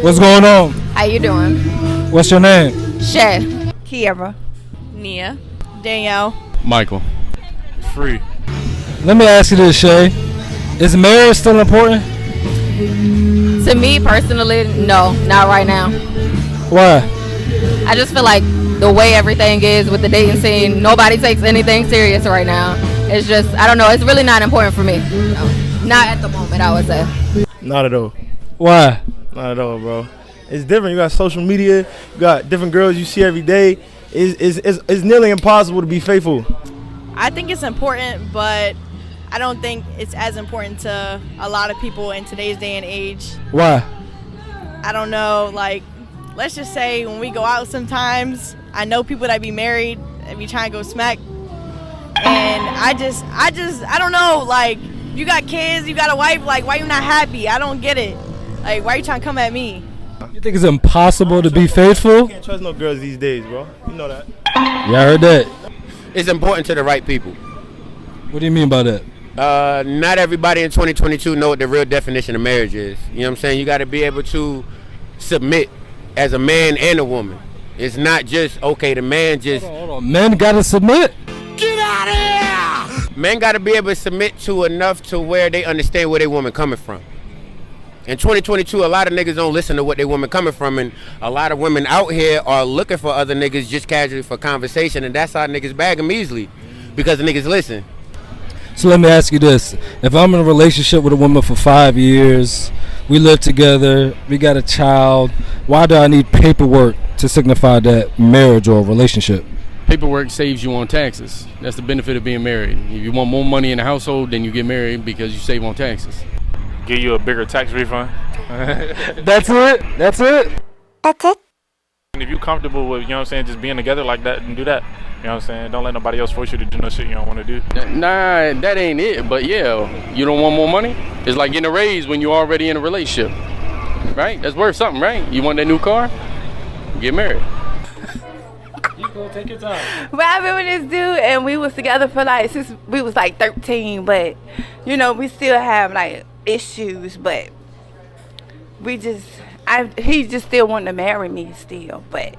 What's going on? How you doing? What's your name? Shay. Kiera. Nia. Danielle. Michael. Free. Let me ask you this, Shay. Is marriage still important? To me personally, no, not right now. Why? I just feel like the way everything is with the dating scene, nobody takes anything serious right now. It's just, I don't know, it's really not important for me. No, not at the moment, I would say. Not at all. Why? Not at all, bro. It's different. You got social media. You got different girls you see every day. It's nearly impossible to be faithful. I think it's important, but I don't think it's as important to a lot of people in today's day and age. Why? I don't know, like, let's just say when we go out sometimes, I know people that be married and be trying to go smack. And I don't know, like, you got kids, you got a wife, like, why you not happy? I don't get it. Like, why you trying to come at me? You think it's impossible to be faithful? You can't trust no girls these days, bro. You know that. Yeah, I heard that. It's important to the right people. What do you mean by that? Not everybody in 2022 know what the real definition of marriage is. You know what I'm saying? You got to be able to submit as a man and a woman. It's not just, okay, the man just... Hold on. Men got to submit? Get out of here! Men got to be able to submit to enough to where they understand where their woman coming from. In 2022, a lot of niggas don't listen to what their woman coming from, and a lot of women out here are looking for other niggas just casually for conversation, and that's how niggas bag them easily, because the niggas listen. So let me ask you this. If I'm in a relationship with a woman for 5 years, we live together, we got a child, why do I need paperwork to signify that marriage or relationship? Paperwork saves you on taxes. That's the benefit of being married. If you want more money in the household, then you get married because you save on taxes. Give you a bigger tax refund. That's it? That's it? And if you're comfortable with, you know what I'm saying, just being together like that, and do that. You know what I'm saying? Don't let nobody else force you to do no shit you don't want to do. Nah, that ain't it. But yeah, you don't want more money? It's like getting a raise when you're already in a relationship. Right? That's worth something, right? You want that new car? Get married. You go take your time. Well, I remember this dude, and we was together for like since we was like 13, but you know we still have like issues, but he just still wanted to marry me still, but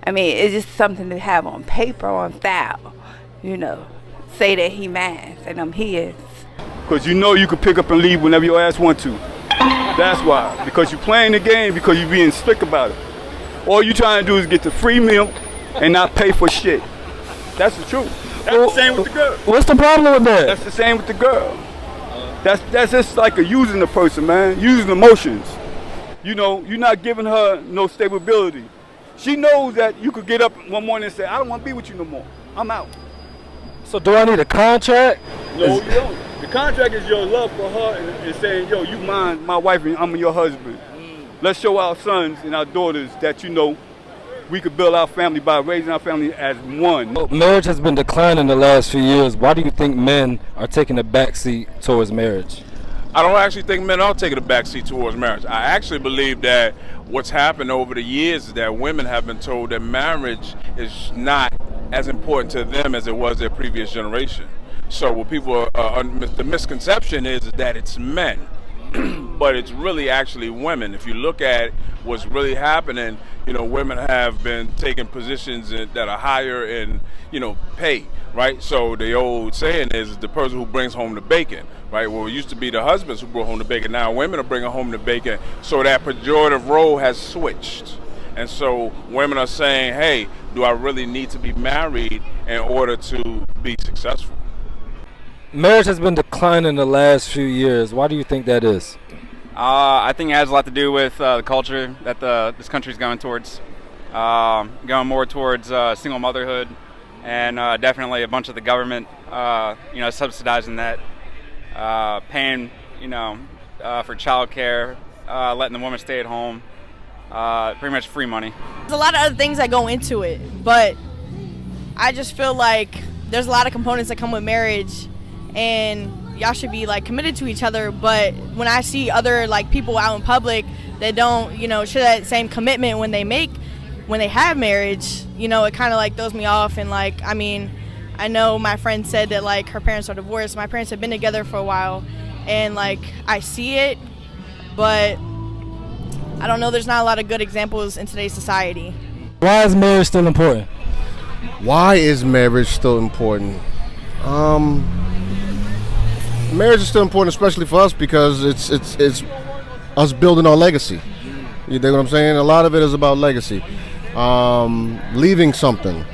I mean it's just something to have on paper, on file, you know, say that he mine and I'm his. Because you know you can pick up and leave whenever your ass want to. That's why. Because you're playing the game, because you're being strict about it. All you trying to do is get the free meal and not pay for shit. That's the truth. That's the same with the girl. What's the problem with that? That's the same with the girl. That's just like using the person, man. Using emotions. You know, you're not giving her no stability. She knows that you could get up one morning and say, I don't want to be with you no more. I'm out. So do I need a contract? No, you don't. The contract is your love for her and saying, yo, you mine, my wife, and I'm your husband. Let's show our sons and our daughters that, you know, we could build our family by raising our family as one. Well, marriage has been declining the last few years. Why do you think men are taking a backseat towards marriage? I don't actually think men are taking a backseat towards marriage. I actually believe that what's happened over the years is that women have been told that marriage is not as important to them as it was their previous generation. So what people the misconception is that it's men. But it's really actually women. If you look at what's really happening, you know, women have been taking positions that are higher in, you know, pay, right? So the old saying is the person who brings home the bacon, right? Well, it used to be the husbands who brought home the bacon. Now women are bringing home the bacon. So that pejorative role has switched. And so women are saying, hey, do I really need to be married in order to be successful? Marriage has been declining the last few years. Why do you think that is? I think it has a lot to do with the culture that this country is going towards. Going more towards single motherhood, and definitely a bunch of the government, you know, subsidizing that, paying, you know, for childcare, letting the woman stay at home, pretty much free money. There's a lot of other things that go into it, but I just feel like there's a lot of components that come with marriage, and y'all should be like committed to each other. But when I see other like people out in public that don't, you know, show that same commitment when they have marriage, you know, it kind of like throws me off. And like, I mean, I know my friend said that like her parents are divorced. My parents have been together for a while, and like I see it, but I don't know, there's not a lot of good examples in today's society. Why is marriage still important? Why is marriage still important? Marriage is still important, especially for us, because it's us building our legacy. You dig what I'm saying? A lot of it is about legacy. Leaving something,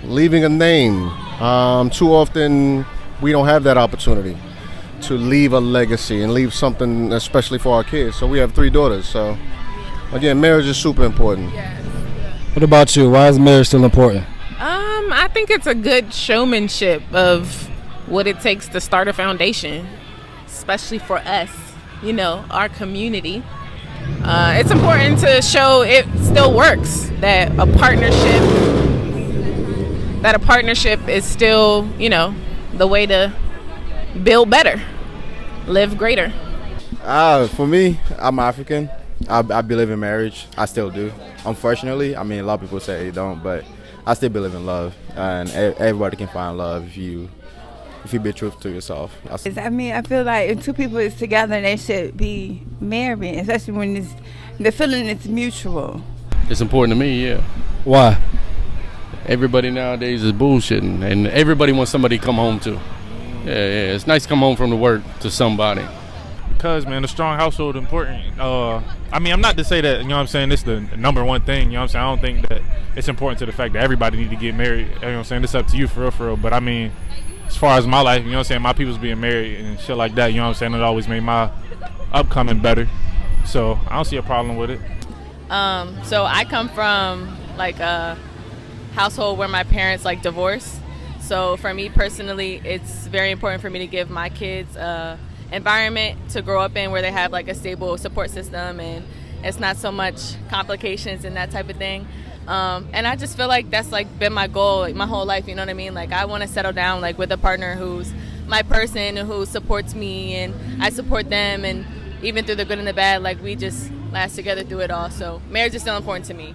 leaving a name. Too often we don't have that opportunity to leave a legacy and leave something, especially for our kids. So we have 3 daughters. So again, marriage is super important. What about you? Why is marriage still important? I think it's a good showmanship of what it takes to start a foundation, especially for us, you know, our community. It's important to show it still works, that a partnership is still, you know, the way to build better, live greater. For me, I'm African. I believe in marriage. I still do. Unfortunately, I mean, a lot of people say they don't, but I still believe in love, and everybody can find love if you be truthful to yourself. I mean, I feel like if 2 people is together, they should be married, especially when the feeling is mutual. It's important to me, yeah. Why? Everybody nowadays is bullshitting, and everybody wants somebody to come home to. Yeah, it's nice to come home from the work to somebody. Because, man, a strong household is important. I mean, I'm not to say that, you know what I'm saying, it's the number one thing, you know what I'm saying? I don't think that it's important to the fact that everybody need to get married, you know what I'm saying? It's up to you for real. But, I mean, as far as my life, you know what I'm saying, my people's being married and shit like that, you know what I'm saying, it always made my upcoming better. So I don't see a problem with it. So I come from like a household where my parents like divorced. So for me personally, it's very important for me to give my kids a environment to grow up in where they have like a stable support system and it's not so much complications and that type of thing. And I just feel like that's like been my goal like, my whole life, you know what I mean? Like I want to settle down like with a partner who's my person, who supports me and I support them, and even through the good and the bad, like we just last together through it all. So marriage is still important to me.